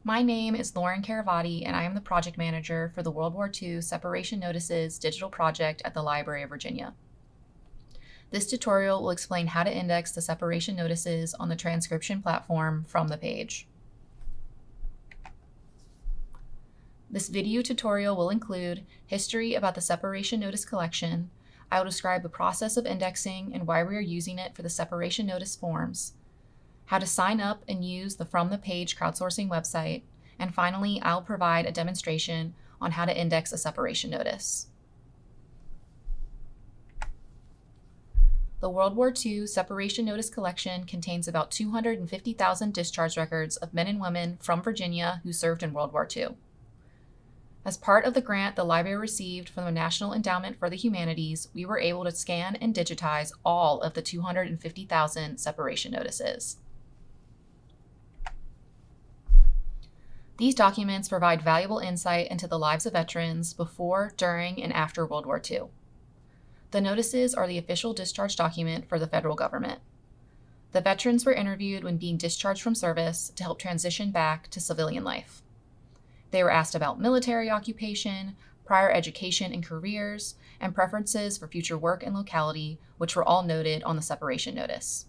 My name is Lauren Caravati, and I am the project manager for the World War II Separation Notices digital project at the Library of Virginia. This tutorial will explain how to index the separation notices on the transcription platform from the page. This video tutorial will include history about the separation notice collection. I will describe the process of indexing and why we are using it for the separation notice forms, how to sign up and use the From the Page crowdsourcing website, and finally, I'll provide a demonstration on how to index a separation notice. The World War II Separation Notice Collection contains about 250,000 discharge records of men and women from Virginia who served in World War II. As part of the grant the library received from the National Endowment for the Humanities, we were able to scan and digitize all of the 250,000 separation notices. These documents provide valuable insight into the lives of veterans before, during, and after World War II. The notices are the official discharge document for the federal government. The veterans were interviewed when being discharged from service to help transition back to civilian life. They were asked about military occupation, prior education and careers, and preferences for future work and locality, which were all noted on the separation notice.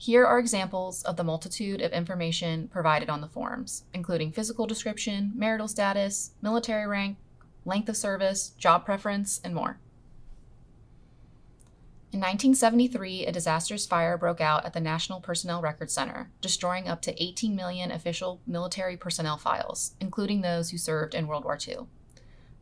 Here are examples of the multitude of information provided on the forms, including physical description, marital status, military rank, length of service, job preference, and more. In 1973, a disastrous fire broke out at the National Personnel Records Center, destroying up to 18 million official military personnel files, including those who served in World War II.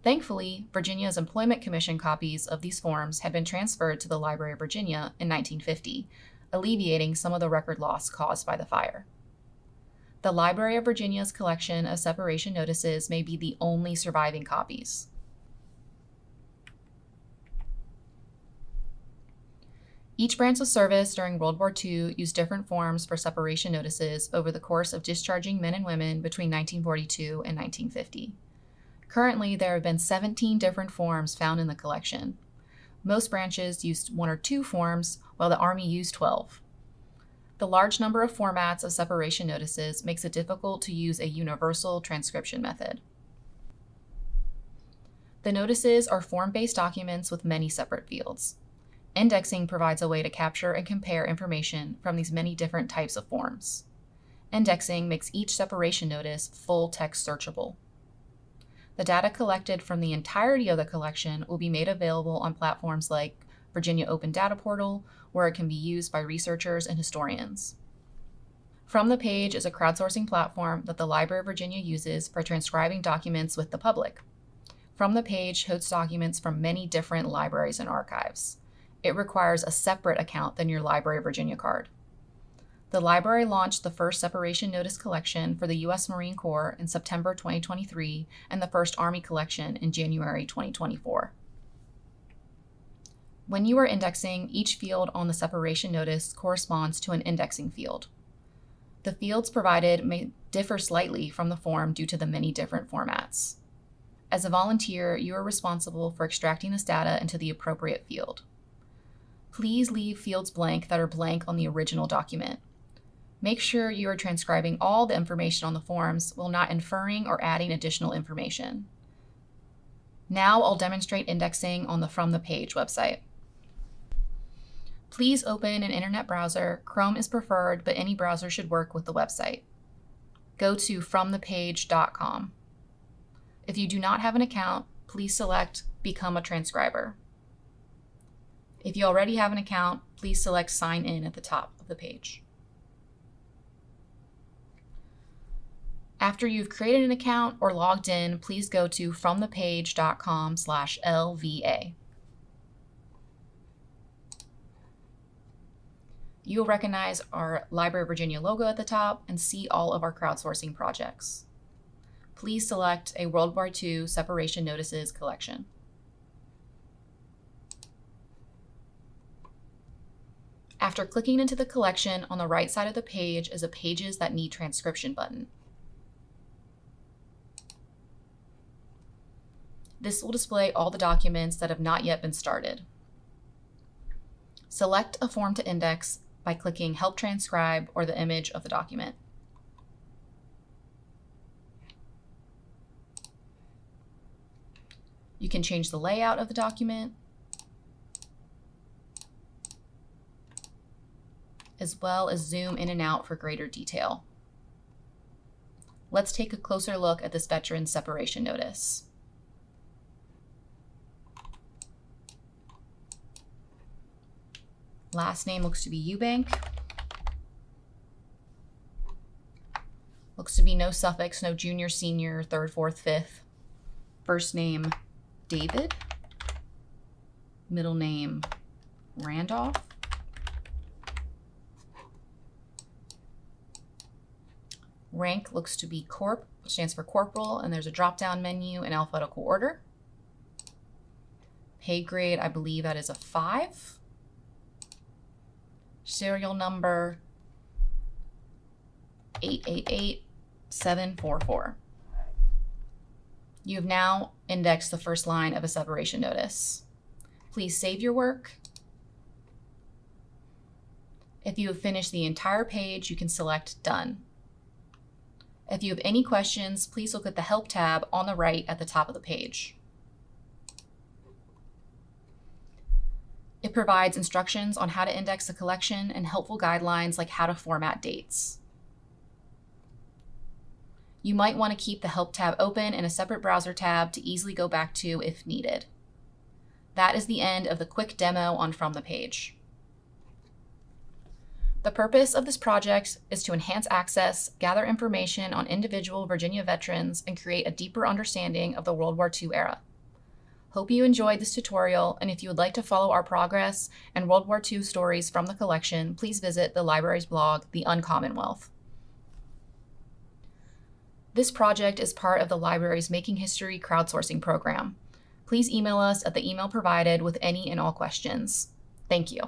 Thankfully, Virginia's Employment Commission copies of these forms had been transferred to the Library of Virginia in 1950, alleviating some of the record loss caused by the fire. The Library of Virginia's collection of separation notices may be the only surviving copies. Each branch of service during World War II used different forms for separation notices over the course of discharging men and women between 1942 and 1950. Currently, there have been 17 different forms found in the collection. Most branches used 1 or 2 forms, while the Army used 12. The large number of formats of separation notices makes it difficult to use a universal transcription method. The notices are form-based documents with many separate fields. Indexing provides a way to capture and compare information from these many different types of forms. Indexing makes each separation notice full text searchable. The data collected from the entirety of the collection will be made available on platforms like Virginia Open Data Portal, where it can be used by researchers and historians. From the Page is a crowdsourcing platform that the Library of Virginia uses for transcribing documents with the public. From the Page hosts documents from many different libraries and archives. It requires a separate account than your Library of Virginia card. The library launched the first separation notice collection for the U.S. Marine Corps in September 2023 and the first Army collection in January 2024. When you are indexing, each field on the separation notice corresponds to an indexing field. The fields provided may differ slightly from the form due to the many different formats. As a volunteer, you are responsible for extracting this data into the appropriate field. Please leave fields blank that are blank on the original document. Make sure you are transcribing all the information on the forms while not inferring or adding additional information. Now I'll demonstrate indexing on the From the Page website. Please open an internet browser. Chrome is preferred, but any browser should work with the website. Go to fromthepage.com. If you do not have an account, please select Become a Transcriber. If you already have an account, please select Sign In at the top of the page. After you've created an account or logged in, please go to fromthepage.com/LVA. You'll recognize our Library of Virginia logo at the top and see all of our crowdsourcing projects. Please select a World War II separation notices collection. After clicking into the collection, on the right side of the page is a Pages That Need Transcription button. This will display all the documents that have not yet been started. Select a form to index by clicking Help Transcribe or the image of the document. You can change the layout of the document, as well as zoom in and out for greater detail. Let's take a closer look at this veteran's separation notice. Last name looks to be Eubank. Looks to be no suffix, no junior, senior, third, fourth, fifth. First name, David. Middle name, Randolph. Rank looks to be Corp, which stands for corporal, and there's a drop-down menu in alphabetical order. Pay grade, I believe that is a 5. Serial number 888744. You have now indexed the first line of a separation notice. Please save your work. If you have finished the entire page, you can select Done. If you have any questions, please look at the Help tab on the right at the top of the page. It provides instructions on how to index the collection and helpful guidelines like how to format dates. You might want to keep the Help tab open in a separate browser tab to easily go back to if needed. That is the end of the quick demo on From the Page. The purpose of this project is to enhance access, gather information on individual Virginia veterans, and create a deeper understanding of the World War II era. Hope you enjoyed this tutorial, and if you would like to follow our progress and World War II stories from the collection, please visit the library's blog, The Uncommonwealth. This project is part of the library's Making History crowdsourcing program. Please email us at the email provided with any and all questions. Thank you.